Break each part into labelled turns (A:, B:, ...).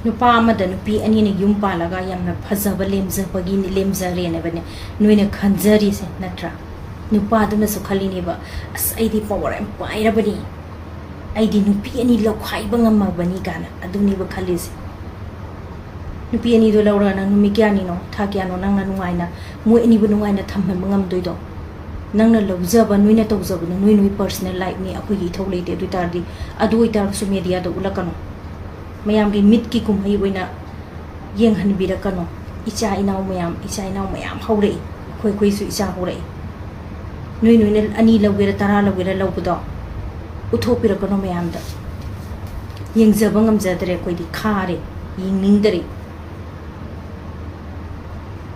A: nupa amada nupi anina yum palaga yamna phajaba lemjabagi ni lemjare ne bane noina khanjari se natra nupa aduna su khalini ba as aidi power am paira bani aidi nupi ani lokhai bangam bani kana aduni ba khalise nupi ani do laura na numi kya ni no tha kya no nang na nungai na moi ani bu nungai na tham mangam doi do nang na lobjaba noina tawjaba no noi personal life ni akhui gi thau leite du tar di adu itar su media do ulakano mayam gi mit ki kumhai oina yeng han birakano icha inaw mayam haure khoi su icha haure noi ne ani lawera tara lawera lawbudo uthopirakano mayam da yeng jabangam jadre koi di khare yeng ningdare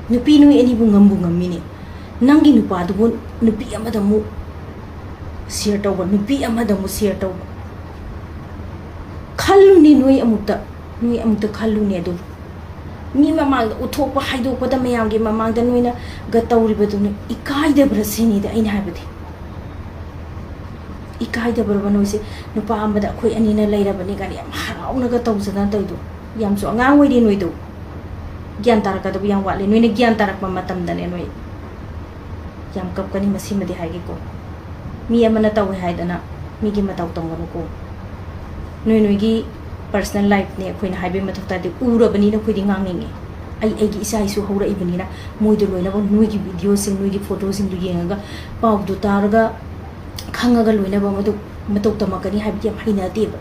A: nupi nui ani bungam mini nangi nupa du nupi amada mu share tawba nupi amada mu share tawba khaluni nui amukta khaluni adu mi mamang uthokpa haidokpa da mayam gi mamang da noina ga tawribadu ni ikai da brasini da aina habadi ikai da barbano se nupa amada khoi ani na leirabani gani am harauna ga tawjana tawdu yam so angang wei di noi do gyan taraka da yang wale noina gyan tarak ma matam da ne noi yam kap kani masimadi haigi ko mi amana taw haidana mi gi mataw tonganu ko noi gi personal life ne khoi na haibe mathukta de urabani na khoi di nganginge ai gi isa isu hora ibani na moi do loina ba noi gi video sing noi gi photo sing du yenga paw du targa khangaga loina ba madu matok tamakani habi yam haina de ba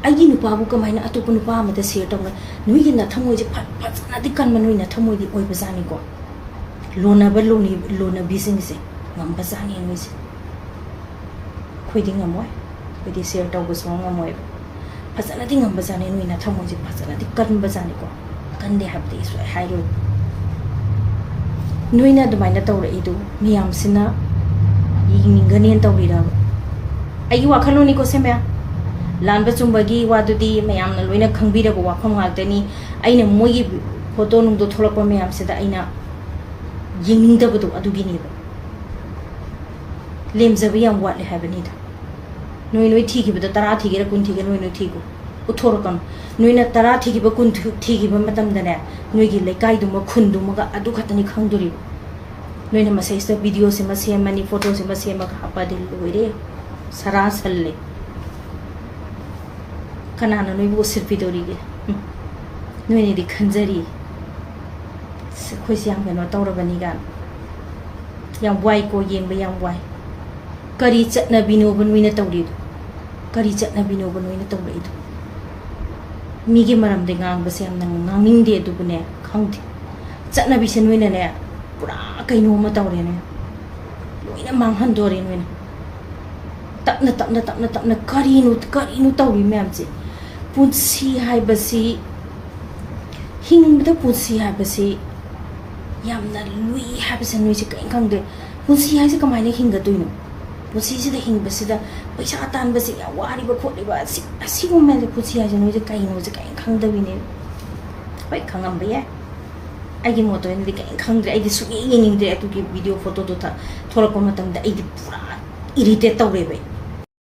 A: ai gi nupa bu kamaina atopu nupa amada share tong noi gi na thamoi je phat na di kan manoi na thamoi di oi bazani ko lona bising se ngam bazani noi se khoi di ngamoi khoi di share taw bu so ngamoi phasana di ngam bazani noi na thamoi je phasana di kan bazani ko kan de habdi so hairo noi na dumai na tawra idu miyam sina yingingani tawri ra ai wa khaloni ko se me lan ba chumbagi wa du di mayam na loina khangbi ra wa kham ngak tani aina moi gi photo nung do tholak pa mayam se da aina yingning da bu adu gi ni ba lem zabi yam wat le habani da noi thi gi ba tara thi gi ra kun thi gi noi thi ko uthor kan noi na tara thi gi ba kun thi gi ba matam da ne noi gi lekai du ma khun du ma ga adu khatani khangduri noi na message da video se ma se mani photo se ma se ma ka pa dil loire sara salle kana na noi bu sirpi dori ge noi ni di khanjari khoi siang be no tawra bani gan yang wai ko yeng ba yang wai kari chatna bino banoi na tawri kari chatna bino banoi na tawri du mi ge maram de ngang ba sem nang ngangning de du bune khangti chatna bi se noi na ne pura kaino ma tawre ne loina mang han dore noi na tapna kari nu tawri mem je punsi hai basi hingda punsi hai basi yamna lui hai basi noi se kain khang de punsi hai se kamai ne hinga tuino punsi se de hing basi da paisa tan basi ya wari ba kholi ba asi mo me de punsi hai se noi se kain no se kain khang da bine bai khangam ba ya ai gi moto en de kain khang de ai de su yeng de atu gi video photo do tha thora ko matam da ai de pura irritate tawre bai